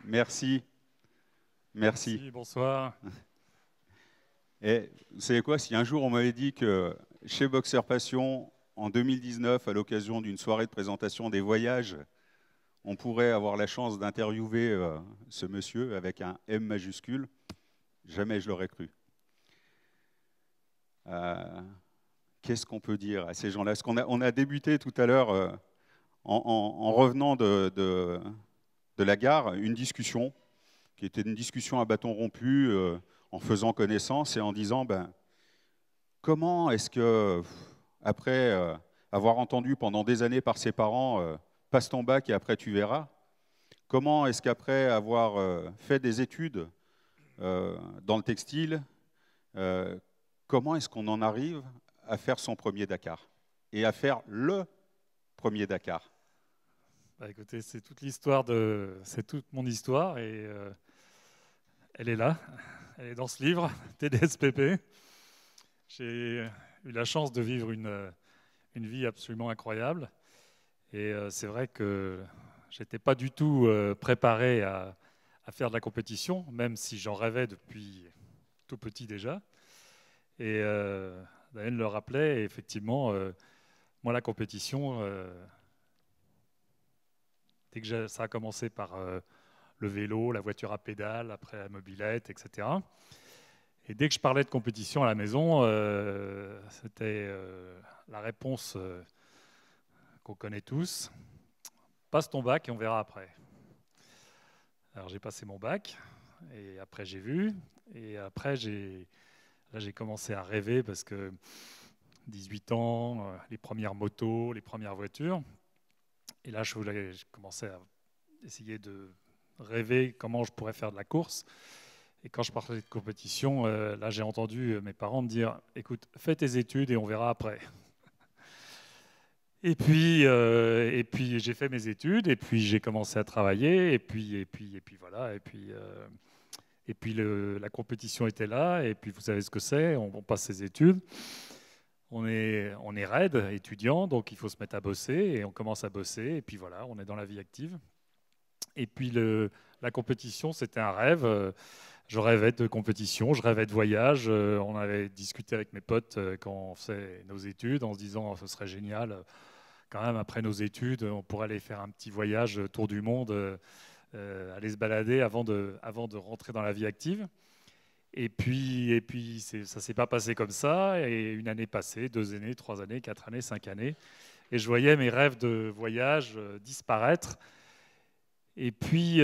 Merci, merci. Merci, bonsoir. Et vous savez quoi, si un jour on m'avait dit que chez Boxer Passion, en 2019, à l'occasion d'une soirée de présentation des voyages, on pourrait avoir la chance d'interviewer ce monsieur avec un M majuscule, jamais je l'aurais cru. Euh, Qu'est-ce qu'on peut dire à ces gens-là? Parce on a débuté tout à l'heure, en revenant de la gare, une discussion qui était une discussion à bâton rompu, en faisant connaissance et en disant comment est-ce que, après avoir entendu pendant des années par ses parents, passe ton bac et après tu verras, comment est-ce qu'après avoir fait des études dans le textile, euh, comment est-ce qu'on en arrive à faire son premier Dakar et à faire le premier Dakar? Bah, écoutez, c'est toute l'histoire c'est toute mon histoire et elle est là, elle est dans ce livre, TDSPP. J'ai eu la chance de vivre une vie absolument incroyable et c'est vrai que j'étais pas du tout préparé à faire de la compétition, même si j'en rêvais depuis tout petit déjà. Et Daniel le rappelait, et effectivement, moi la compétition, dès que ça a commencé par le vélo, la voiture à pédale, après la mobilette, etc. Et dès que je parlais de compétition à la maison, c'était la réponse qu'on connaît tous. Passe ton bac et on verra après. Alors j'ai passé mon bac et après j'ai vu. Et après là j'ai commencé à rêver parce que 18 ans, les premières motos, les premières voitures. Et là je commençais à essayer de rêver comment je pourrais faire de la course. Et quand je parlais de compétition, là j'ai entendu mes parents me dire écoute, fais tes études et on verra après. Et puis j'ai fait mes études, et puis j'ai commencé à travailler, et puis voilà, et puis la compétition était là, et puis vous savez ce que c'est, on passe ses études, on est raide, étudiant, donc il faut se mettre à bosser, et on commence à bosser, et puis voilà, on est dans la vie active. Et puis la compétition, c'était un rêve. Je rêvais de compétition, je rêvais de voyage. On avait discuté avec mes potes quand on faisait nos études en se disant ce serait génial. Quand même, après nos études, on pourrait aller faire un petit voyage tour du monde, aller se balader avant de rentrer dans la vie active. Et puis ça ne s'est pas passé comme ça. Et une année passée, 2 années, 3 années, 4 années, 5 années. Et je voyais mes rêves de voyage disparaître. Et puis,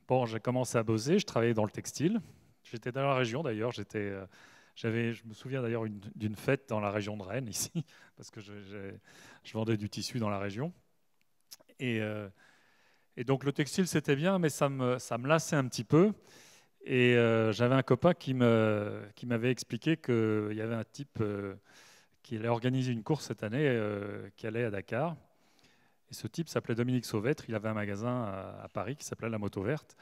bon, j'ai commencé à bosser. Je travaillais dans le textile. J'étais dans la région d'ailleurs. Je me souviens d'ailleurs d'une fête dans la région de Rennes, ici, parce que je vendais du tissu dans la région. Et, euh, et donc le textile, c'était bien, mais ça me lassait un petit peu. Et j'avais un copain qui m'avait expliqué qu'il y avait un type qui allait organiser une course cette année, qui allait à Dakar. Et ce type s'appelait Dominique Sauvêtre. Il avait un magasin à Paris qui s'appelait La Moto Verte.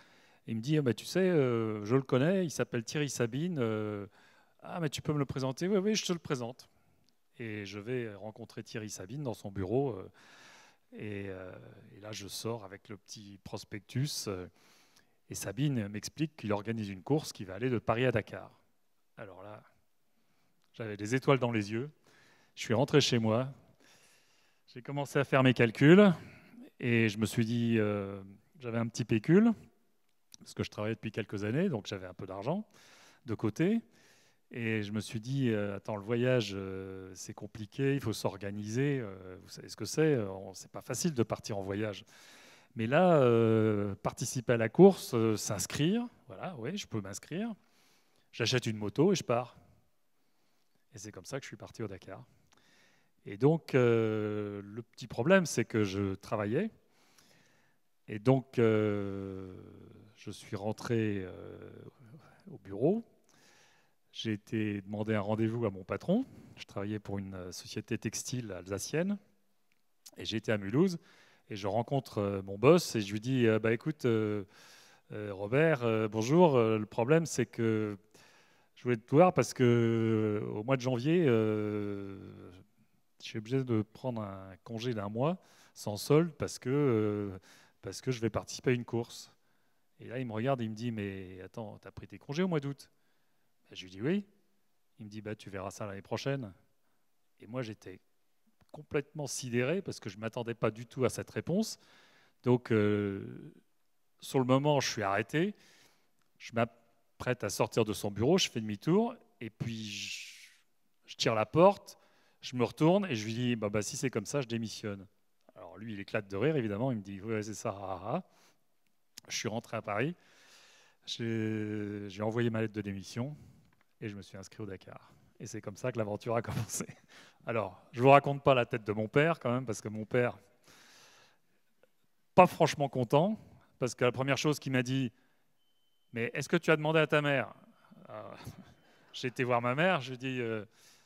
Et il me dit, ah, bah, tu sais, je le connais, il s'appelle Thierry Sabine. Ah, mais tu peux me le présenter? Oui, oui, je te le présente. Et je vais rencontrer Thierry Sabine dans son bureau. Et là, je sors avec le petit prospectus. Et Sabine m'explique qu'il organise une course qui va aller de Paris à Dakar. Alors là, j'avais des étoiles dans les yeux. Je suis rentré chez moi. J'ai commencé à faire mes calculs. Et je me suis dit, j'avais un petit pécule, parce que je travaillais depuis quelques années, donc j'avais un peu d'argent de côté. Et je me suis dit, attends, le voyage, c'est compliqué, il faut s'organiser. Vous savez ce que c'est, c'est pas facile de partir en voyage. Mais là, participer à la course, s'inscrire, voilà, oui, je peux m'inscrire. J'achète une moto et je pars. Et c'est comme ça que je suis parti au Dakar. Et donc, le petit problème, c'est que je travaillais. Et donc, je suis rentré au bureau. J'ai été demander un rendez-vous à mon patron. Je travaillais pour une société textile alsacienne. Et j'ai été à Mulhouse. Et je rencontre mon boss et je lui dis bah, écoute, Robert, bonjour. Le problème, c'est que je voulais te voir parce que au mois de janvier, je suis obligé de prendre un congé d'1 mois sans solde parce que parce que je vais participer à une course. Et là, il me regarde et il me dit, mais attends, tu as pris tes congés au mois d'août? Je lui dis oui. Il me dit, bah, tu verras ça l'année prochaine. Et moi, j'étais complètement sidéré parce que je ne m'attendais pas du tout à cette réponse. Donc, sur le moment, je suis arrêté. Je m'apprête à sortir de son bureau, je fais demi-tour et puis je tire la porte, je me retourne et je lui dis, bah, si c'est comme ça, je démissionne. Alors lui, il éclate de rire, évidemment. Il me dit, ouais, c'est ça, ah, ah. Je suis rentré à Paris, j'ai envoyé ma lettre de démission et je me suis inscrit au Dakar. Et c'est comme ça que l'aventure a commencé. Alors, je ne vous raconte pas la tête de mon père quand même, parce que mon père, pas franchement content, parce que la première chose qu'il m'a dit, mais est-ce que tu as demandé à ta mère? J'ai été voir ma mère, je lui ai dit,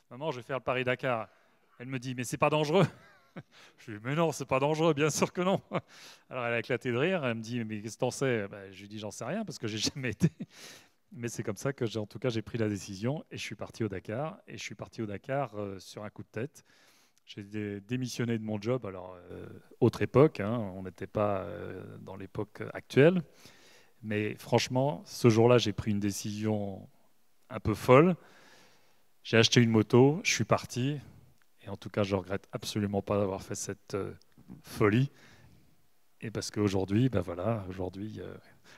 maman, je vais faire le Paris-Dakar. Elle me dit, mais c'est pas dangereux. Je lui ai dit, mais non, c'est pas dangereux, bien sûr que non. Alors elle a éclaté de rire, elle me dit, mais qu'est-ce que t'en sais? Je lui ai dit, j'en sais rien, parce que j'ai jamais été. Mais c'est comme ça que, en tout cas, j'ai pris la décision et je suis parti au Dakar. Et je suis parti au Dakar sur un coup de tête. J'ai démissionné de mon job, alors autre époque, hein, on n'était pas dans l'époque actuelle. Mais franchement, ce jour-là, j'ai pris une décision un peu folle. J'ai acheté une moto, je suis parti. Et en tout cas, je ne regrette absolument pas d'avoir fait cette folie. Et parce qu'aujourd'hui, aujourd'hui,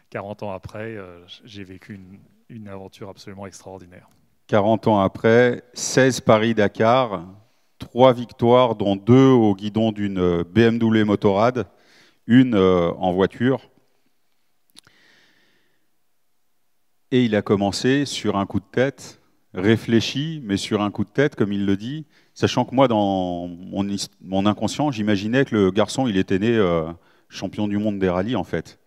40 ans après, j'ai vécu une aventure absolument extraordinaire. 40 ans après, 16 Paris-Dakar, 3 victoires, dont 2 au guidon d'une BMW Motorrad, une en voiture. Et il a commencé sur un coup de tête, réfléchi, mais sur un coup de tête, comme il le dit, sachant que moi, dans mon inconscient, j'imaginais que le garçon, il était né champion du monde des rallyes, en fait.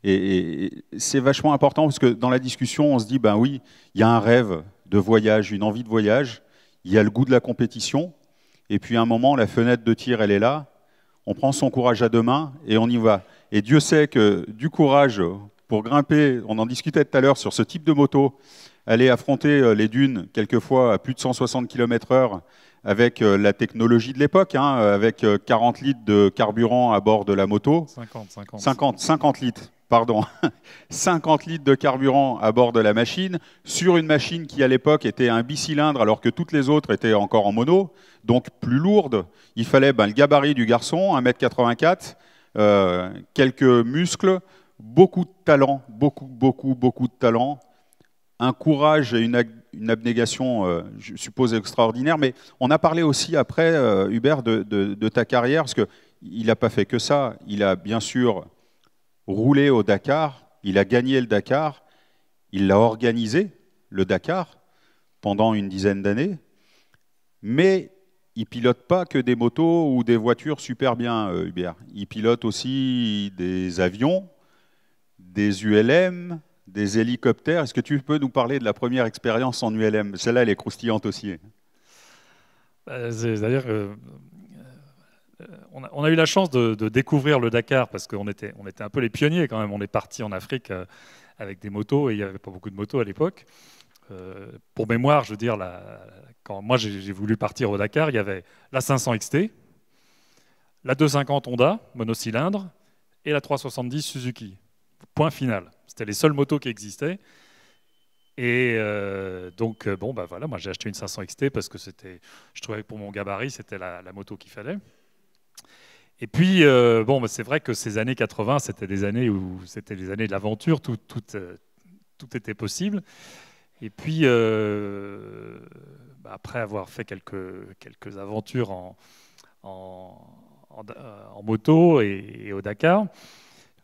Et c'est vachement important, parce que dans la discussion, on se dit, ben oui, il y a un rêve de voyage, une envie de voyage, il y a le goût de la compétition, et puis à un moment, la fenêtre de tir, elle est là, on prend son courage à deux mains, et on y va. Et Dieu sait que du courage pour grimper, on en discutait tout à l'heure sur ce type de moto, aller affronter les dunes, quelquefois à plus de 160 km/h, avec la technologie de l'époque, hein, avec 40 litres de carburant à bord de la moto. 50 litres, pardon. 50 litres de carburant à bord de la machine, sur une machine qui à l'époque était un bicylindre, alors que toutes les autres étaient encore en mono, donc plus lourde. Il fallait le gabarit du garçon, 1,84 m, quelques muscles, beaucoup de talent, beaucoup de talent, un courage et une abnégation, je suppose, extraordinaire. Mais on a parlé aussi après, Hubert, de ta carrière, parce qu'il n'a pas fait que ça. Il a bien sûr roulé au Dakar, il a gagné le Dakar, il l'a organisé, le Dakar, pendant une dizaine d'années, mais il ne pilote pas que des motos ou des voitures super bien, Hubert. Il pilote aussi des avions, des ULM, des hélicoptères. Est-ce que tu peux nous parler de la première expérience en ULM? Celle-là, elle est croustillante aussi. C'est-à-dire on a eu la chance de découvrir le Dakar parce qu'on était un peu les pionniers quand même. On est parti en Afrique avec des motos et il n'y avait pas beaucoup de motos à l'époque. Pour mémoire, je veux dire, quand moi j'ai voulu partir au Dakar, il y avait la 500 XT, la 250 Honda, monocylindre, et la 370 Suzuki. Point final. C'était les seules motos qui existaient. Et donc, voilà, moi j'ai acheté une 500 XT parce que je trouvais que pour mon gabarit, c'était la moto qu'il fallait. Et puis, c'est vrai que ces années 80, c'était des années où c'était les années de l'aventure, tout était possible. Et puis, après avoir fait quelques aventures en moto et au Dakar,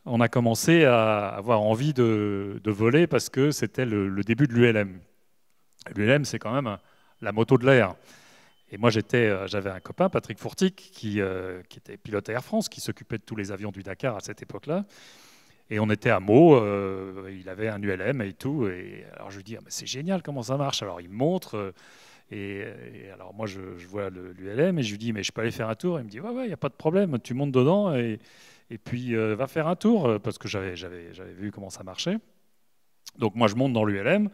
on a commencé à avoir envie de voler parce que c'était le début de l'ULM. L'ULM, c'est quand même la moto de l'air. Et moi, j'avais un copain, Patrick Fourtic, qui était pilote à Air France, qui s'occupait de tous les avions du Dakar à cette époque-là. Et on était à Meaux, il avait un ULM et tout. Et alors je lui dis, ah, mais c'est génial, comment ça marche? Alors il me montre. Et alors moi, je vois l'ULM et je lui dis, mais je peux aller faire un tour? Il me dit, ouais, il n'y a pas de problème, tu montes dedans et puis va faire un tour, parce que j'avais vu comment ça marchait. Donc moi, je monte dans l'ULM,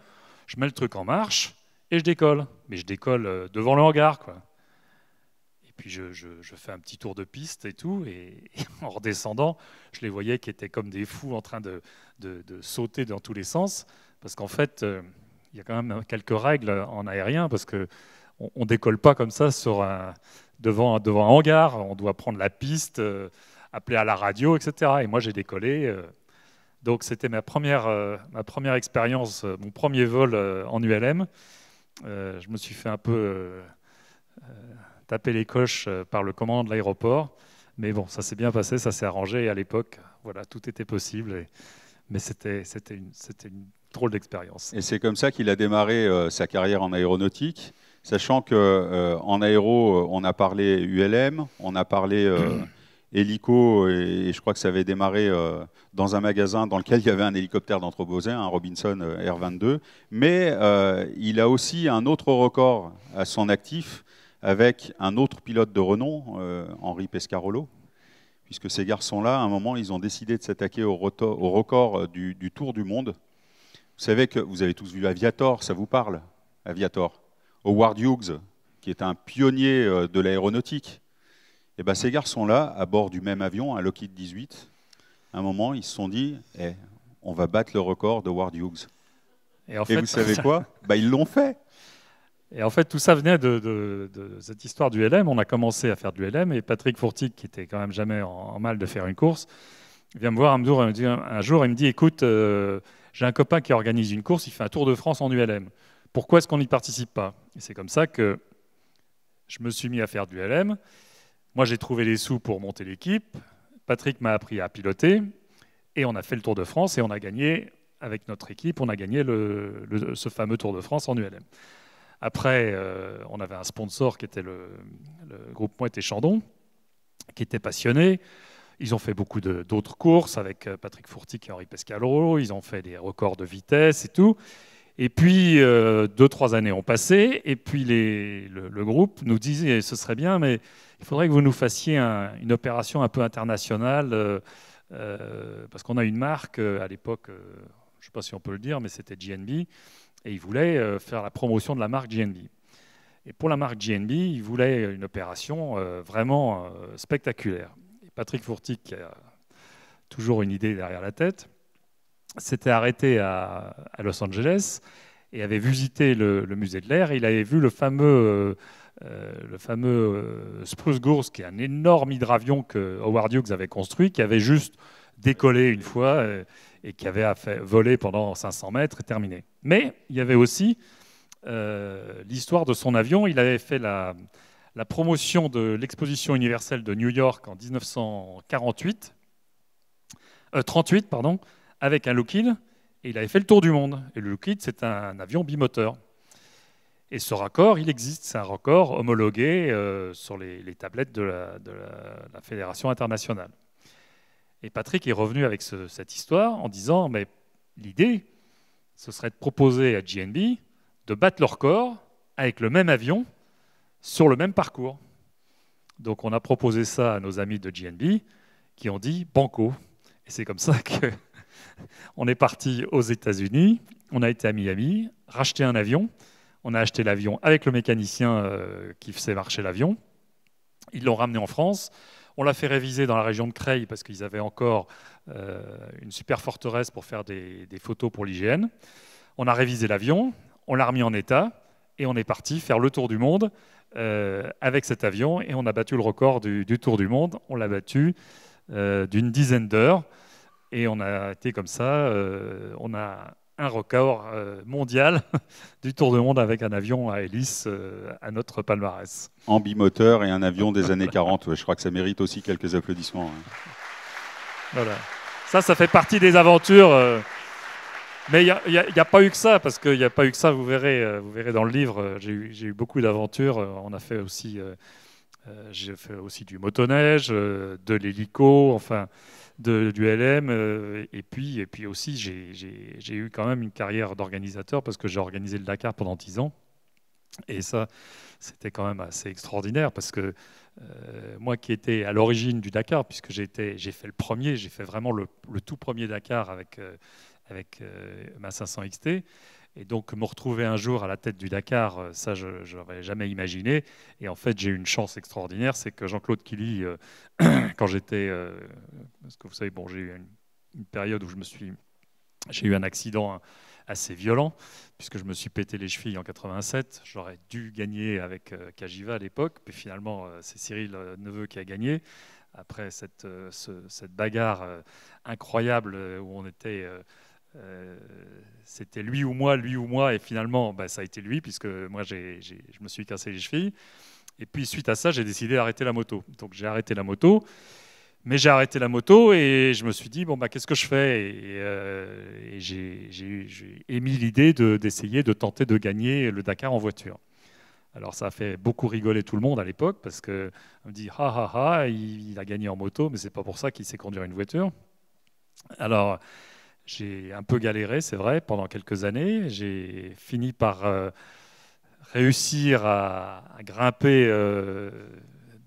je mets le truc en marche et je décolle. Mais je décolle devant le hangar, quoi. puis je fais un petit tour de piste et tout, et en redescendant, je les voyais qui étaient comme des fous en train de sauter dans tous les sens, parce qu'en fait, il y a quand même quelques règles en aérien, parce qu'on ne décolle pas comme ça devant un hangar, on doit prendre la piste, appeler à la radio, etc. Et moi, j'ai décollé. Donc, c'était ma première expérience, mon premier vol en ULM. Je me suis fait un peu taper les coches par le commandant de l'aéroport. Mais bon, ça s'est bien passé, ça s'est arrangé. Et à l'époque, voilà, tout était possible. Mais c'était une drôle d'expérience. Et c'est comme ça qu'il a démarré sa carrière en aéronautique, sachant qu'en aéro, on a parlé ULM, on a parlé hélico, et je crois que ça avait démarré dans un magasin dans lequel il y avait un hélicoptère d'Anthroposet, un Robinson R-22. Mais il a aussi un autre record à son actif avec un autre pilote de renom, Henri Pescarolo, puisque ces garçons-là, à un moment, ils ont décidé de s'attaquer au record du Tour du Monde. Vous savez que vous avez tous vu Aviator, ça vous parle, Aviator. Howard Hughes, qui est un pionnier de l'aéronautique. Et ben, ces garçons-là, à bord du même avion, un Lockheed 18, à un moment, ils se sont dit on va battre le record de Howard Hughes. Et vous savez quoi? Ils l'ont fait. Et en fait, tout ça venait de cette histoire du LM. On a commencé à faire du LM, et Patrick Fourtic, qui était quand même jamais en mal de faire une course, vient me voir un jour, il me dit écoute, j'ai un copain qui organise une course, il fait un Tour de France en ULM. Pourquoi est-ce qu'on n'y participe pas? Et c'est comme ça que je me suis mis à faire du LM. Moi, j'ai trouvé les sous pour monter l'équipe. Patrick m'a appris à piloter. Et on a fait le Tour de France et on a gagné, avec notre équipe, on a gagné ce fameux Tour de France en ULM. Après, on avait un sponsor qui était le groupe Mouette et Chandon, qui était passionné. Ils ont fait beaucoup d'autres courses avec Patrick Fourtic et Henri Pescarolo. Ils ont fait des records de vitesse et tout. Et puis, 2-3 années ont passé. Et puis, le groupe nous disait ce serait bien, mais il faudrait que vous nous fassiez une opération un peu internationale. Parce qu'on a une marque à l'époque, je ne sais pas si on peut le dire, mais c'était GNB. Et ils voulaient faire la promotion de la marque GNB. Et pour la marque GNB, ils voulaient une opération vraiment spectaculaire. Et Patrick Fourtic, qui a toujours une idée derrière la tête, s'était arrêté à Los Angeles et avait visité le musée de l'air. Il avait vu le fameux Spruce Goose, qui est un énorme hydravion que Howard Hughes avait construit, qui avait juste décollé une fois et qui avait volé pendant 500 mètres et terminé. Mais il y avait aussi l'histoire de son avion. Il avait fait la promotion de l'exposition universelle de New York en 1938, avec un Lockheed, et il avait fait le tour du monde. Et le Lockheed, c'est un avion bimoteur. Et ce record, il existe. C'est un record homologué sur les tablettes de la Fédération internationale. Et Patrick est revenu avec cette histoire en disant, mais l'idée, ce serait de proposer à GNB de battre le record avec le même avion sur le même parcours. Donc on a proposé ça à nos amis de GNB qui ont dit banco. Et c'est comme ça qu'on est parti aux États-Unis, on a été à Miami, racheter un avion. On a acheté l'avion avec le mécanicien qui faisait marcher l'avion. Ils l'ont ramené en France. On l'a fait réviser dans la région de Creil parce qu'ils avaient encore une super forteresse pour faire des photos pour l'IGN. On a révisé l'avion, on l'a remis en état et on est parti faire le tour du monde avec cet avion, et on a battu le record du tour du monde. On l'a battu d'une dizaine d'heures et on a été comme ça. On a un record mondial du tour du monde avec un avion à hélice à notre palmarès. En bimoteur et un avion des années 40, ouais, je crois que ça mérite aussi quelques applaudissements. Voilà. Ça fait partie des aventures. Mais il n'y a pas eu que ça, parce qu'il n'y a pas eu que ça, vous verrez dans le livre, j'ai eu beaucoup d'aventures. On a fait aussi, j'ai fait aussi du motoneige, de l'hélico, enfin du LM, et puis aussi j'ai eu quand même une carrière d'organisateur, parce que j'ai organisé le Dakar pendant 10 ans. Et ça, c'était quand même assez extraordinaire, parce que moi qui étais à l'origine du Dakar, puisque j'ai fait le premier, j'ai fait vraiment le tout premier Dakar avec ma 500 XT, Et donc, me retrouver un jour à la tête du Dakar, ça, je n'aurais jamais imaginé. Et en fait, j'ai eu une chance extraordinaire, c'est que Jean-Claude Killy, quand j'étais... parce que vous savez, bon, j'ai eu une période où j'ai eu un accident assez violent, puisque je me suis pété les chevilles en 87. J'aurais dû gagner avec Cagiva à l'époque, puis finalement, c'est Cyril Neveu qui a gagné. Après cette bagarre incroyable où on était... c'était lui ou moi, et finalement, bah, ça a été lui, puisque moi, je me suis cassé les chevilles. Et puis, suite à ça, j'ai décidé d'arrêter la moto. Donc, j'ai arrêté la moto. Mais j'ai arrêté la moto et je me suis dit, bon, bah, qu'est-ce que je fais? Et j'ai émis l'idée d'essayer de tenter de gagner le Dakar en voiture. Alors ça a fait beaucoup rigoler tout le monde à l'époque parce qu'on me dit, ah ah ah, il a gagné en moto, mais c'est pas pour ça qu'il sait conduire une voiture. Alors j'ai un peu galéré, c'est vrai, pendant quelques années. J'ai fini par réussir à grimper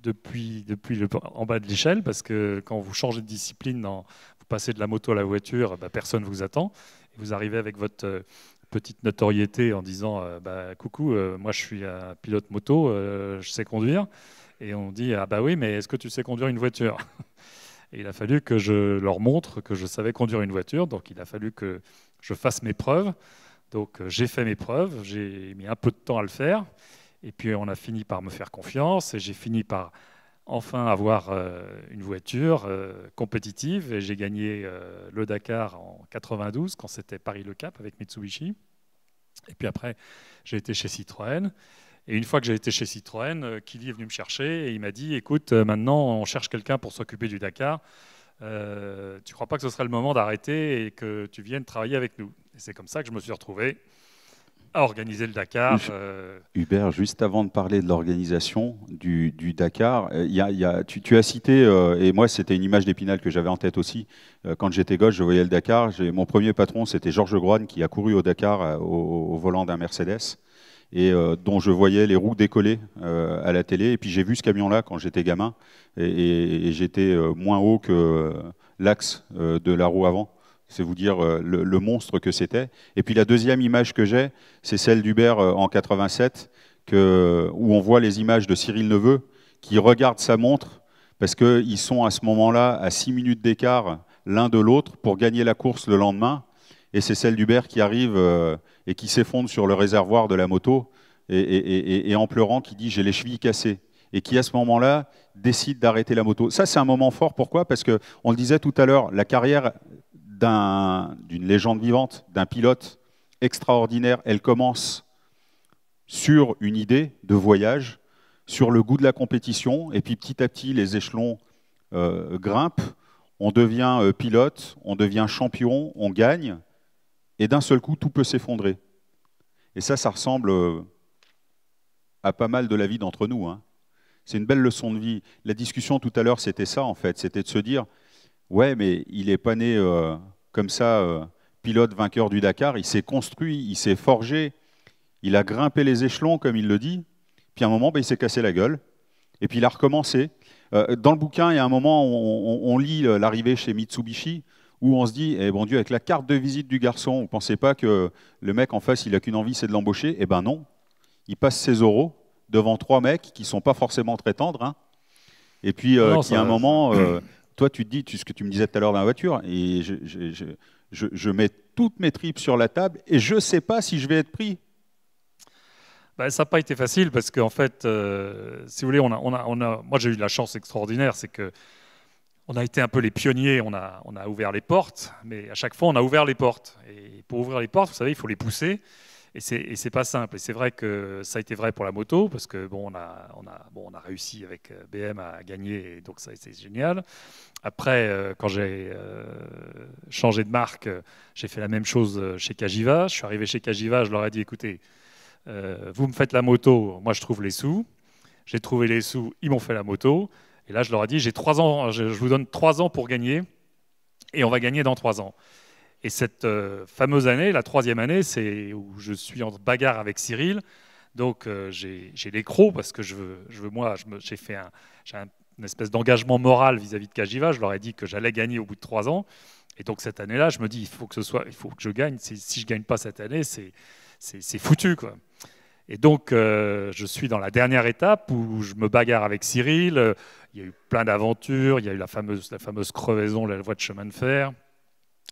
depuis en bas de l'échelle, parce que quand vous changez de discipline, vous passez de la moto à la voiture, bah, personne ne vous attend. Et vous arrivez avec votre petite notoriété en disant bah, coucou, moi je suis un pilote moto, je sais conduire. Et on dit ah bah oui, mais est-ce que tu sais conduire une voiture? Et il a fallu que je leur montre que je savais conduire une voiture, donc il a fallu que je fasse mes preuves. Donc j'ai fait mes preuves, j'ai mis un peu de temps à le faire. Et puis on a fini par me faire confiance et j'ai fini par enfin avoir une voiture compétitive. Et j'ai gagné le Dakar en 92 quand c'était Paris-Le Cap avec Mitsubishi. Et puis après, j'ai été chez Citroën. Et une fois que j'ai été chez Citroën, Killy est venu me chercher et il m'a dit, écoute, maintenant on cherche quelqu'un pour s'occuper du Dakar. Tu ne crois pas que ce serait le moment d'arrêter et que tu viennes travailler avec nous? Et c'est comme ça que je me suis retrouvé à organiser le Dakar. Hubert, juste avant de parler de l'organisation du Dakar, tu as cité, et moi c'était une image d'Épinal que j'avais en tête aussi, quand j'étais gosse, je voyais le Dakar, mon premier patron c'était Georges Groine qui a couru au Dakar au volant d'un Mercedes, et dont je voyais les roues décoller à la télé, et puis j'ai vu ce camion-là quand j'étais gamin, et j'étais moins haut que l'axe de la roue avant. C'est vous dire le monstre que c'était. Et puis la deuxième image que j'ai, c'est celle d'Hubert en 87, où on voit les images de Cyril Neveu qui regarde sa montre parce qu'ils sont à ce moment-là à 6 minutes d'écart l'un de l'autre pour gagner la course le lendemain. Et c'est celle d'Hubert qui arrive et qui s'effondre sur le réservoir de la moto et en pleurant qui dit « j'ai les chevilles cassées » et qui à ce moment-là décide d'arrêter la moto. Ça c'est un moment fort, pourquoi? Parce qu'on le disait tout à l'heure, la carrière d'une légende vivante, d'un pilote extraordinaire, elle commence sur une idée de voyage, sur le goût de la compétition, et puis petit à petit, les échelons grimpent, on devient pilote, on devient champion, on gagne, et d'un seul coup, tout peut s'effondrer. Et ça ressemble à pas mal de la vie d'entre nous, hein. C'est une belle leçon de vie. La discussion tout à l'heure, c'était ça, en fait, c'était de se dire, ouais, mais il n'est pas né comme ça, pilote vainqueur du Dakar. Il s'est construit, il s'est forgé, il a grimpé les échelons, comme il le dit. Puis à un moment, il s'est cassé la gueule. Et puis il a recommencé. Dans le bouquin, il y a un moment où on lit l'arrivée chez Mitsubishi, où on se dit, eh bon Dieu, avec la carte de visite du garçon, vous ne pensez pas que le mec en face, il n'a qu'une envie, c'est de l'embaucher? Eh ben non. Il passe ses oraux devant 3 mecs qui ne sont pas forcément très tendres. Hein. Et puis, qui à un moment... toi, tu te dis, ce que tu me disais tout à l'heure dans la voiture, et je mets toutes mes tripes sur la table et je ne sais pas si je vais être pris. Ben, ça n'a pas été facile parce qu'en fait, si vous voulez, moi j'ai eu de la chance extraordinaire, c'est que on a été un peu les pionniers, on a ouvert les portes, mais à chaque fois on a ouvert les portes. Et pour ouvrir les portes, vous savez, il faut les pousser. Et c'est pas simple. Et c'est vrai que ça a été vrai pour la moto, parce que bon, on a réussi avec BM à gagner, et donc ça a été génial. Après, quand j'ai changé de marque, j'ai fait la même chose chez Cagiva. Je suis arrivé chez Cagiva, je leur ai dit, écoutez, vous me faites la moto, moi je trouve les sous. J'ai trouvé les sous, ils m'ont fait la moto. Et là, je leur ai dit, j'ai 3 ans, je vous donne 3 ans pour gagner, et on va gagner dans 3 ans. Et cette fameuse année, la 3e année, c'est où je suis en bagarre avec Cyril. Donc j'ai les crocs parce que j'ai fait une espèce d'engagement moral vis-à-vis de Cagiva. Je leur ai dit que j'allais gagner au bout de 3 ans. Et donc cette année-là, je me dis, il faut que je gagne. Si je ne gagne pas cette année, c'est foutu, quoi. Et donc, je suis dans la dernière étape où je me bagarre avec Cyril. Il y a eu plein d'aventures. Il y a eu la fameuse crevaison de la voie de chemin de fer.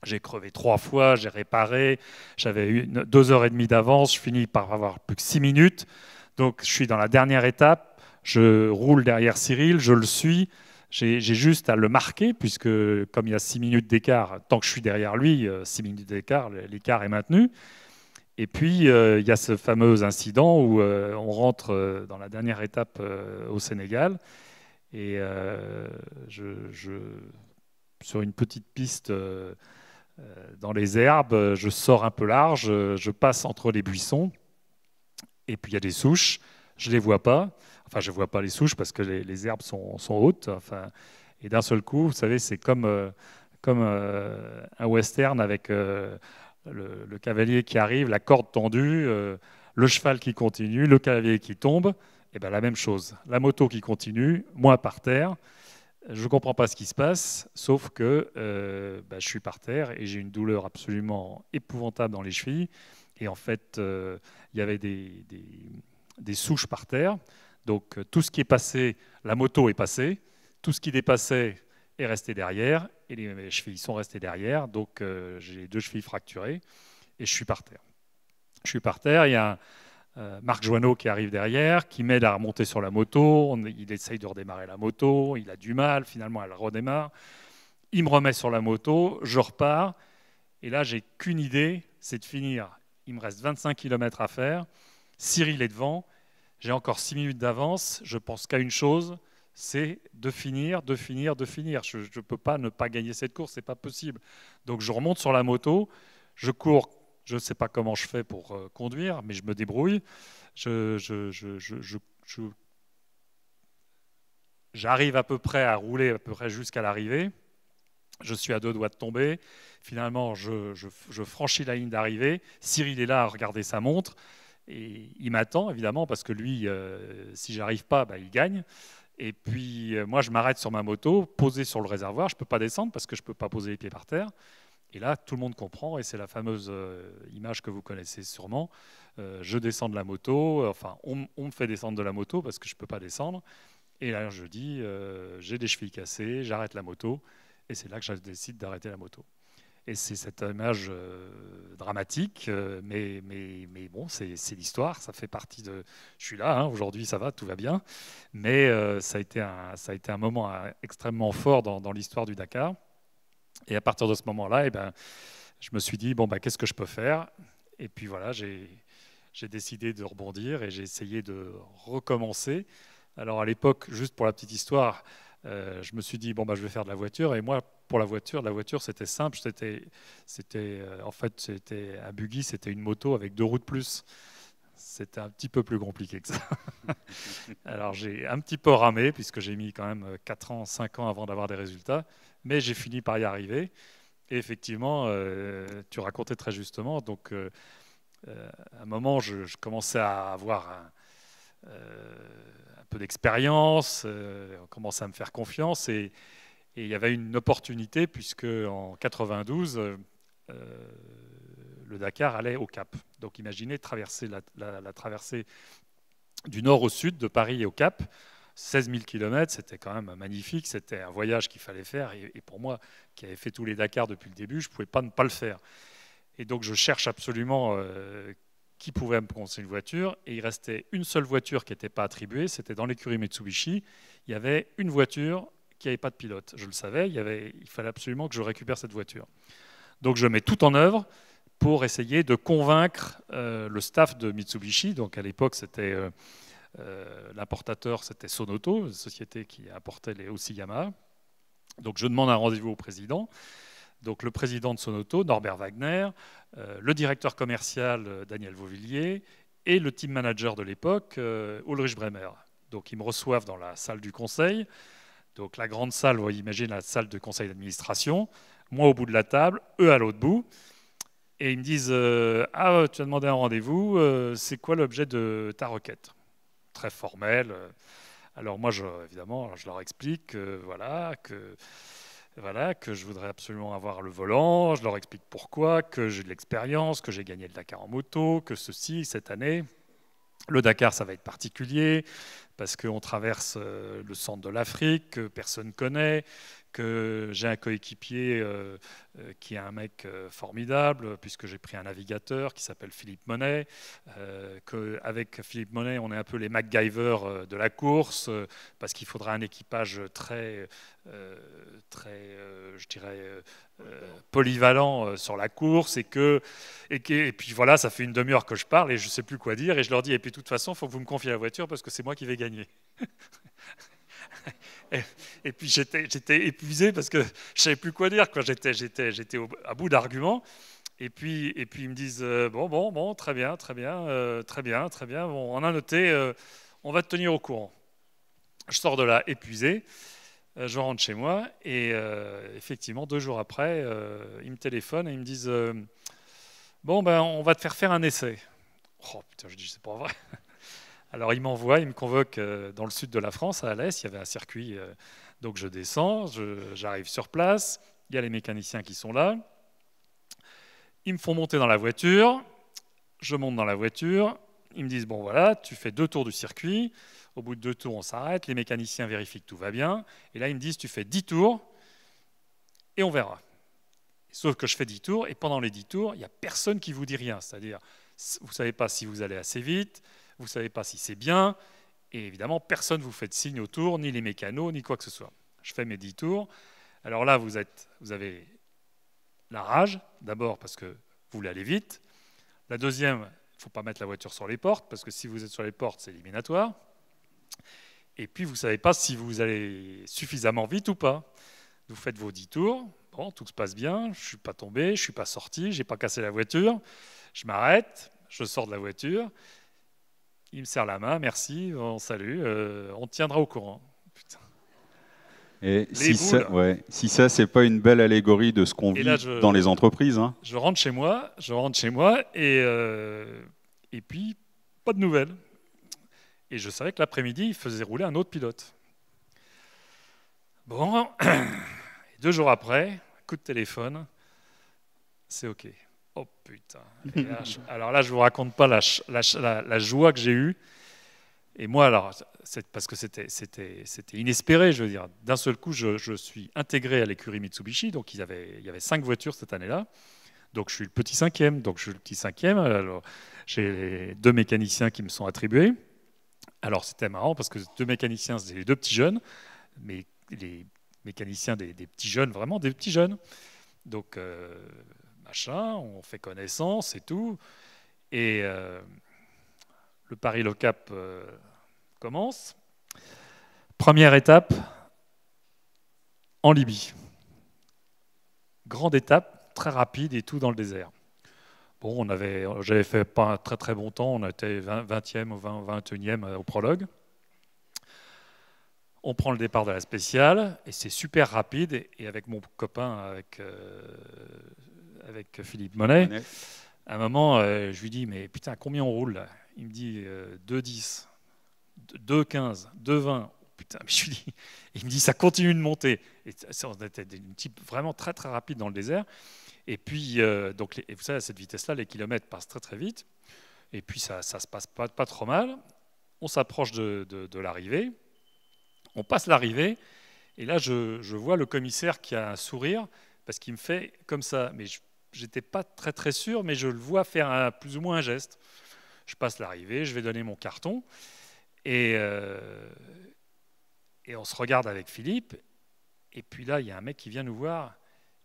J'ai crevé 3 fois, j'ai réparé. J'avais eu 2 heures et demie d'avance. Je finis par avoir plus que 6 minutes. Donc, je suis dans la dernière étape. Je roule derrière Cyril, je le suis. J'ai juste à le marquer, puisque comme il y a 6 minutes d'écart, tant que je suis derrière lui, 6 minutes d'écart, l'écart est maintenu. Et puis, il y a ce fameux incident où on rentre dans la dernière étape au Sénégal. Et sur une petite piste dans les herbes, je sors un peu large, je passe entre les buissons. Et puis, il y a des souches, je ne les vois pas. Enfin, je ne vois pas les souches parce que les herbes sont hautes. Enfin, et d'un seul coup, vous savez, c'est comme un western avec le cavalier qui arrive, la corde tendue, le cheval qui continue, le cavalier qui tombe. Et bien, la même chose. La moto qui continue, moi par terre. Je ne comprends pas ce qui se passe, sauf que je suis par terre et j'ai une douleur absolument épouvantable dans les chevilles. Et en fait, il y avait des souches par terre. Donc tout ce qui est passé, la moto est passée. Tout ce qui dépassait est resté derrière. Et mes chevilles sont restées derrière. Donc j'ai 2 chevilles fracturées et je suis par terre. Je suis par terre. Il y a Marc Joanneau qui arrive derrière, qui m'aide à remonter sur la moto. Il essaye de redémarrer la moto. Il a du mal. Finalement, elle redémarre. Il me remet sur la moto. Je repars. Et là, j'ai qu'une idée, c'est de finir. Il me reste 25 km à faire. Cyril est devant. J'ai encore 6 minutes d'avance. Je pense qu'à une chose, c'est de finir. Je ne peux pas ne pas gagner cette course, ce n'est pas possible. Donc je remonte sur la moto, je cours, je ne sais pas comment je fais pour conduire, mais je me débrouille. J'arrive à peu près à rouler à peu près jusqu'à l'arrivée. Je suis à 2 doigts de tomber. Finalement, je franchis la ligne d'arrivée. Cyril est là à regarder sa montre. Et il m'attend, évidemment, parce que lui, si j'arrive pas, il gagne. Et puis, moi, je m'arrête sur ma moto, posée sur le réservoir. Je ne peux pas descendre parce que je ne peux pas poser les pieds par terre. Et là, tout le monde comprend, et c'est la fameuse image que vous connaissez sûrement. Je descends de la moto, enfin, on me fait descendre de la moto parce que je ne peux pas descendre. Et là, je dis, j'ai des chevilles cassées, j'arrête la moto. Et c'est là que je décide d'arrêter la moto. Et c'est cette image dramatique, mais bon, c'est l'histoire, ça fait partie de... Je suis là, hein, aujourd'hui ça va, tout va bien, mais ça a été un moment extrêmement fort dans l'histoire du Dakar. Et à partir de ce moment-là, je me suis dit, bon, qu'est-ce que je peux faire? Et puis voilà, j'ai décidé de rebondir et j'ai essayé de recommencer. Alors à l'époque, juste pour la petite histoire, je me suis dit, bon, je vais faire de la voiture. Et moi, pour la voiture, c'était simple. En fait, c'était un buggy, c'était une moto avec 2 roues de plus. C'était un petit peu plus compliqué que ça. Alors, j'ai un petit peu ramé, puisque j'ai mis quand même 4 ans, 5 ans avant d'avoir des résultats. Mais j'ai fini par y arriver. Et effectivement, tu racontais très justement. Donc, à un moment, je commençais à avoir un peu d'expérience, on commençait à me faire confiance. Et il y avait une opportunité, puisque en 92, le Dakar allait au Cap. Donc imaginez traverser la traversée du nord au sud, de Paris au Cap. 16 000 km, c'était quand même magnifique. C'était un voyage qu'il fallait faire. Et pour moi, qui avais fait tous les Dakars depuis le début, je ne pouvais pas ne pas le faire. Et donc je cherche absolument qui pouvait me conseiller une voiture. Et il restait une seule voiture qui n'était pas attribuée. C'était dans l'écurie Mitsubishi. Il y avait une voiture qui n'avait pas de pilote. Je le savais, il fallait absolument que je récupère cette voiture. Donc je mets tout en œuvre pour essayer de convaincre le staff de Mitsubishi. Donc à l'époque, c'était l'importateur, c'était Sonoto, une société qui importait aussi Yamaha. Donc je demande un rendez-vous au président. Donc le président de Sonoto, Norbert Wagner, le directeur commercial, Daniel Vauvilliers, et le team manager de l'époque, Ulrich Bremer. Donc ils me reçoivent dans la salle du conseil. Donc la grande salle, vous imaginez la salle de conseil d'administration. Moi au bout de la table, eux à l'autre bout. Et ils me disent ah, tu as demandé un rendez-vous, c'est quoi l'objet de ta requête? Très formel. Alors moi, évidemment, je leur explique voilà, que voilà, que je voudrais absolument avoir le volant, je leur explique pourquoi, que j'ai de l'expérience, que j'ai gagné le Dakar en moto, que ceci, cette année. Le Dakar, ça va être particulier parce qu'on traverse le centre de l'Afrique, que personne ne connaît, que j'ai un coéquipier qui est un mec formidable, puisque j'ai pris un navigateur qui s'appelle Philippe Monet, qu'avec Philippe Monet, on est un peu les MacGyver de la course, parce qu'il faudra un équipage je dirais, polyvalent sur la course, et puis voilà, ça fait une demi-heure que je parle et je ne sais plus quoi dire, et je leur dis, et puis de toute façon, il faut que vous me confiez la voiture parce que c'est moi qui vais gagner. Et puis j'étais épuisé parce que je ne savais plus quoi dire, quoi. J'étais à bout d'arguments. Et puis ils me disent bon, très bien, très bien, très bien, très bien. Bon, on a noté, on va te tenir au courant. Je sors de là épuisé, je rentre chez moi et effectivement 2 jours après, ils me téléphonent et ils me disent bon ben on va te faire un essai. Oh putain, je dis c'est pas vrai. Alors il m'envoie, il me convoque dans le sud de la France, à Alès, il y avait un circuit, donc je descends, j'arrive sur place, il y a les mécaniciens qui sont là, ils me font monter dans la voiture, je monte dans la voiture, ils me disent bon voilà, tu fais 2 tours du circuit, au bout de 2 tours on s'arrête, les mécaniciens vérifient que tout va bien, et là ils me disent tu fais 10 tours et on verra. Sauf que je fais 10 tours, et pendant les 10 tours, il n'y a personne qui vous dit rien, c'est-à-dire vous ne savez pas si vous allez assez vite, vous ne savez pas si c'est bien, et évidemment, personne ne vous fait de signe autour, ni les mécanos, ni quoi que ce soit. Je fais mes 10 tours. Alors là, vous avez la rage, d'abord parce que vous voulez aller vite. La deuxième, il ne faut pas mettre la voiture sur les portes, parce que si vous êtes sur les portes, c'est éliminatoire. Et puis, vous ne savez pas si vous allez suffisamment vite ou pas. Vous faites vos 10 tours, bon, tout se passe bien, je ne suis pas tombé, je ne suis pas sorti, je n'ai pas cassé la voiture. Je m'arrête, je sors de la voiture. Il me serre la main, merci, salut, on te tiendra au courant. Putain. Et si ça, c'est pas une belle allégorie de ce qu'on vit là, dans les entreprises. Hein. Je rentre chez moi, et puis, pas de nouvelles. Et je savais que l'après-midi, il faisait rouler un autre pilote. Bon, 2 jours après, coup de téléphone, c'est OK. Oh putain. Alors là, je ne vous raconte pas la joie que j'ai eue. Et moi, alors, c'est parce que c'était inespéré, je veux dire. D'un seul coup, je suis intégré à l'écurie Mitsubishi, donc il y avait 5 voitures cette année-là. Donc je suis le petit cinquième. Alors, j'ai 2 mécaniciens qui me sont attribués. Alors c'était marrant parce que 2 mécaniciens, c'était les 2 petits jeunes, mais les mécaniciens des petits jeunes, vraiment des petits jeunes. Donc machin, on fait connaissance et tout. Et le Paris-Le Cap commence. Première étape, en Libye. Grande étape, très rapide et tout dans le désert. Bon, j'avais fait pas un très très bon temps, on était 20e ou 21e au prologue. On prend le départ de la spéciale et c'est super rapide. Et avec mon copain, avec Philippe Monet, à un moment, je lui dis mais putain, combien on roule là? Il me dit 2,10, 2,15, 2,20. Putain, mais je lui dis, il me dit ça continue de monter. Et on était une type vraiment très très rapide dans le désert. Et puis, donc, vous savez, à cette vitesse-là, les kilomètres passent très très vite. Et puis, ça se passe pas trop mal. On s'approche de l'arrivée. On passe l'arrivée. Et là, je vois le commissaire qui a un sourire parce qu'il me fait comme ça. Mais je n'étais pas très très sûr, mais je le vois faire plus ou moins un geste. Je passe l'arrivée, je vais donner mon carton. Et on se regarde avec Philippe. Et puis là, il y a un mec qui vient nous voir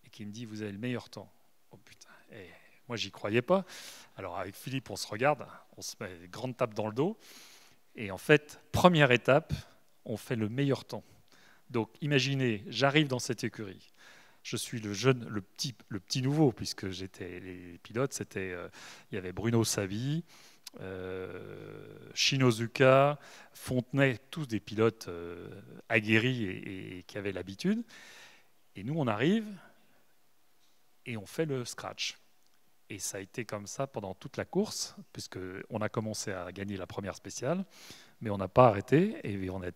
et qui me dit « Vous avez le meilleur temps ». Oh putain. Et moi, j'y croyais pas. Alors avec Philippe, on se regarde, on se met une grande tape dans le dos. Et en fait, première étape, on fait le meilleur temps. Donc imaginez, j'arrive dans cette écurie. Je suis le petit nouveau, puisque les pilotes, il y avait Bruno Savi, Shinozuka, Fontenay, tous des pilotes aguerris et qui avaient l'habitude. Et nous, on arrive et on fait le scratch. Et ça a été comme ça pendant toute la course, puisqu'on a commencé à gagner la première spéciale, mais on n'a pas arrêté et on a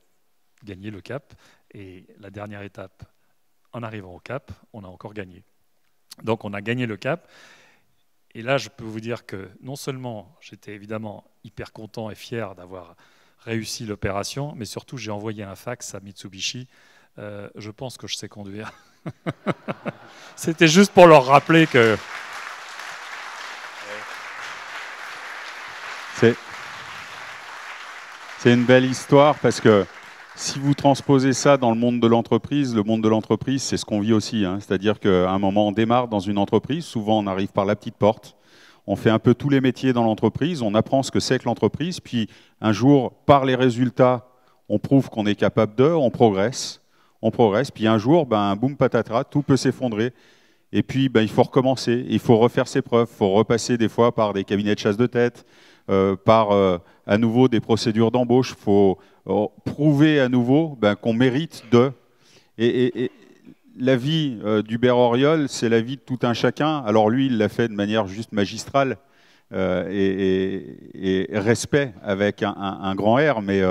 gagné le cap. Et la dernière étape, en arrivant au Cap, on a encore gagné. Donc on a gagné le Cap. Et là, je peux vous dire que non seulement j'étais évidemment hyper content et fier d'avoir réussi l'opération, mais surtout j'ai envoyé un fax à Mitsubishi. Je pense que je sais conduire. C'était juste pour leur rappeler que... C'est une belle histoire parce que si vous transposez ça dans le monde de l'entreprise, c'est ce qu'on vit aussi. Hein. C'est-à-dire qu'à un moment, on démarre dans une entreprise, souvent on arrive par la petite porte, on fait un peu tous les métiers dans l'entreprise, on apprend ce que c'est que l'entreprise, puis un jour, par les résultats, on prouve qu'on est capable on progresse, puis un jour, boum patatras, tout peut s'effondrer. Et puis, il faut recommencer, il faut refaire ses preuves, il faut repasser des fois par des cabinets de chasse de tête, par à nouveau des procédures d'embauche. Il faut prouver à nouveau qu'on mérite de... Et la vie d'Hubert Auriol, c'est la vie de tout un chacun. Alors lui, il l'a fait de manière juste magistrale et respect avec un grand R, mais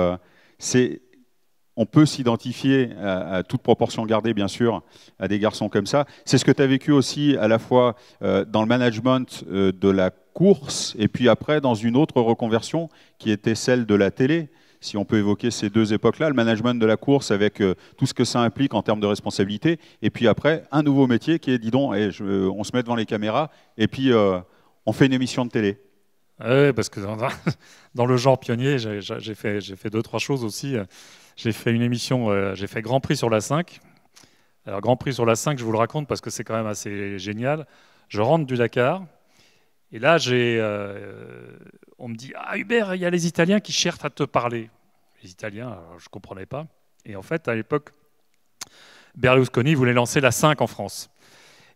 on peut s'identifier à toute proportion gardée, bien sûr, à des garçons comme ça. C'est ce que tu as vécu aussi à la fois dans le management de la course et puis après dans une autre reconversion qui était celle de la télé. Si on peut évoquer ces deux époques-là, le management de la course avec tout ce que ça implique en termes de responsabilité, et puis après, un nouveau métier qui est, dis donc, on se met devant les caméras, et puis on fait une émission de télé. Oui, parce que dans le genre pionnier, j'ai fait deux, trois choses aussi. J'ai fait une émission, j'ai fait Grand Prix sur la 5. Alors Grand Prix sur la 5, je vous le raconte parce que c'est quand même assez génial. Je rentre du Dakar, et là, on me dit « Ah Hubert, il y a les Italiens qui cherchent à te parler. » Les Italiens, alors, je ne comprenais pas. Et en fait, à l'époque, Berlusconi voulait lancer la 5 en France.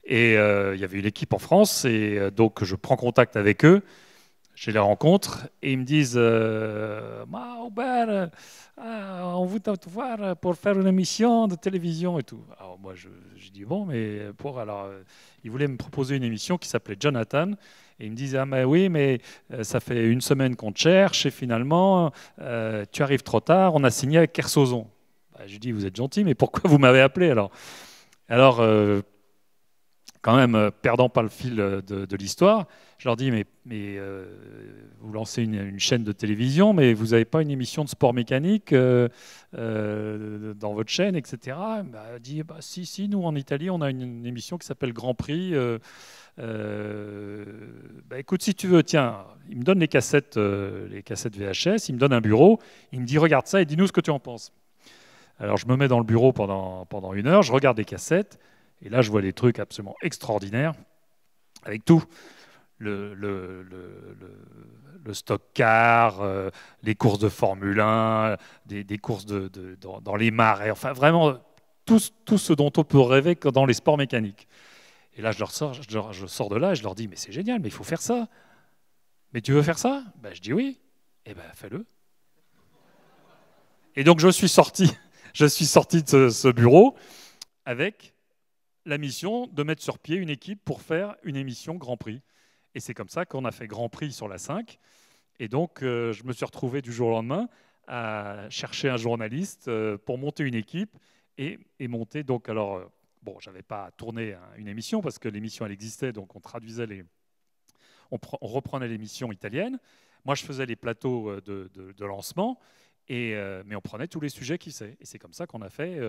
Et il y avait une équipe en France, et donc je prends contact avec eux. Je les rencontre et ils me disent Hubert, on veut te voir pour faire une émission de télévision et tout. Alors moi, je dis bon, mais ils voulaient me proposer une émission qui s'appelait Jonathan. Et ils me disent, ah mais oui, mais ça fait une semaine qu'on te cherche et finalement, tu arrives trop tard, on a signé avec Kersozon. Je dis, vous êtes gentil, mais pourquoi vous m'avez appelé alors? Alors, quand même, perdant pas le fil de l'histoire, je leur dis, mais vous lancez une chaîne de télévision, mais vous n'avez pas une émission de sport mécanique dans votre chaîne, etc. Elle dit, si, nous en Italie, on a une émission qui s'appelle Grand Prix. Écoute, si tu veux, tiens, il me donne les cassettes VHS, il me donne un bureau, il me dit, regarde ça et dis-nous ce que tu en penses. Alors je me mets dans le bureau pendant une heure, je regarde les cassettes, et là je vois des trucs absolument extraordinaires, avec tout. Le stock car, les courses de Formule 1, des courses dans les marais, enfin vraiment tout ce dont on peut rêver dans les sports mécaniques. Et là, je sors de là et je leur dis, mais c'est génial, mais il faut faire ça. Mais tu veux faire ça? Je dis oui. Eh bien, fais-le. Et donc, je suis sorti de ce bureau avec la mission de mettre sur pied une équipe pour faire une émission Grand Prix. Et c'est comme ça qu'on a fait Grand Prix sur la 5. Et donc, je me suis retrouvé du jour au lendemain à chercher un journaliste pour monter une équipe et monter. Donc, alors, bon, je n'avais pas tourné une émission parce que l'émission, elle existait, donc on traduisait on reprenait l'émission italienne. Moi, je faisais les plateaux de lancement, mais on prenait tous les sujets qui c'est. Et c'est comme ça qu'on a fait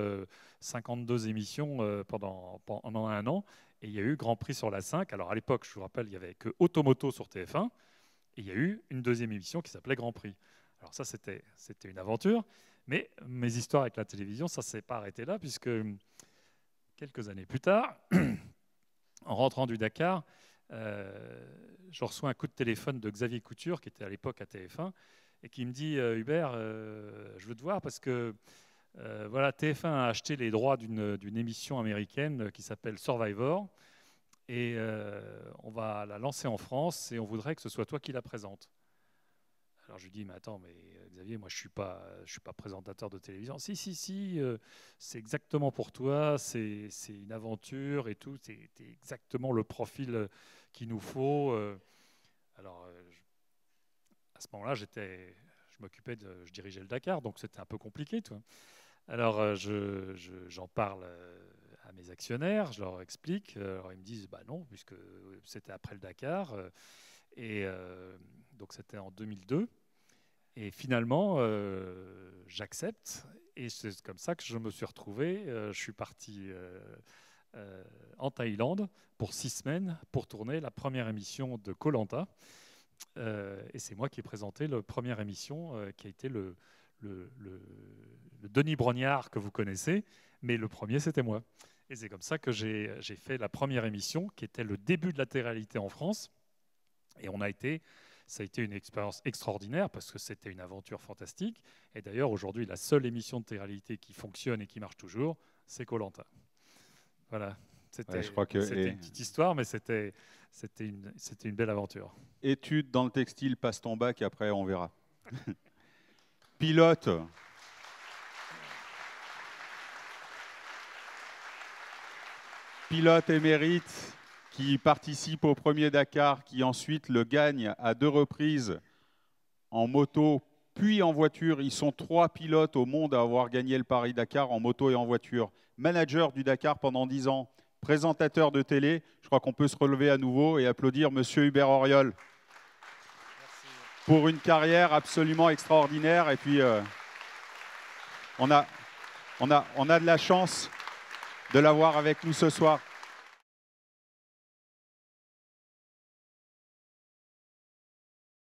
52 émissions pendant un an. Et il y a eu Grand Prix sur la 5. Alors à l'époque, je vous rappelle, il n'y avait que Automoto sur TF1. Et il y a eu une deuxième émission qui s'appelait Grand Prix. Alors ça, c'était une aventure. Mais mes histoires avec la télévision, ça ne s'est pas arrêté là, puisque quelques années plus tard, en rentrant du Dakar, je reçois un coup de téléphone de Xavier Couture, qui était à l'époque à TF1, et qui me dit Hubert, je veux te voir parce que voilà, TF1 a acheté les droits d'une émission américaine qui s'appelle Survivor, et on va la lancer en France, et on voudrait que ce soit toi qui la présente. Alors je lui dis, mais attends, mais Xavier, moi je suis pas présentateur de télévision. Si, c'est exactement pour toi, c'est une aventure et tout, c'est exactement le profil qu'il nous faut. Alors à ce moment-là, je dirigeais le Dakar, donc c'était un peu compliqué, toi. Alors j'en parle à mes actionnaires, je leur explique. Alors ils me disent bah non, puisque c'était après le Dakar. Donc c'était en 2002. Et finalement, j'accepte. Et c'est comme ça que je me suis retrouvé. Je suis parti en Thaïlande pour 6 semaines pour tourner la première émission de Koh Lanta. Et c'est moi qui ai présenté la première émission qui a été le Denis Brognard que vous connaissez, mais le premier c'était moi. Et c'est comme ça que j'ai fait la première émission qui était le début de la télé-réalité en France. Et ça a été une expérience extraordinaire parce que c'était une aventure fantastique. Et d'ailleurs aujourd'hui la seule émission de télé-réalité qui fonctionne et qui marche toujours, c'est Koh Lanta. Voilà. C'était une petite histoire, mais c'était une belle aventure. Études dans le textile, passe ton bac, après on verra. Pilote. Pilote émérite qui participe au premier Dakar, qui ensuite le gagne à 2 reprises en moto puis en voiture. Ils sont 3 pilotes au monde à avoir gagné le Paris-Dakar en moto et en voiture. Manager du Dakar pendant 10 ans. Présentateur de télé, je crois qu'on peut se relever à nouveau et applaudir Monsieur Hubert Auriol. Merci. Pour une carrière absolument extraordinaire. Et puis, on a de la chance de l'avoir avec nous ce soir.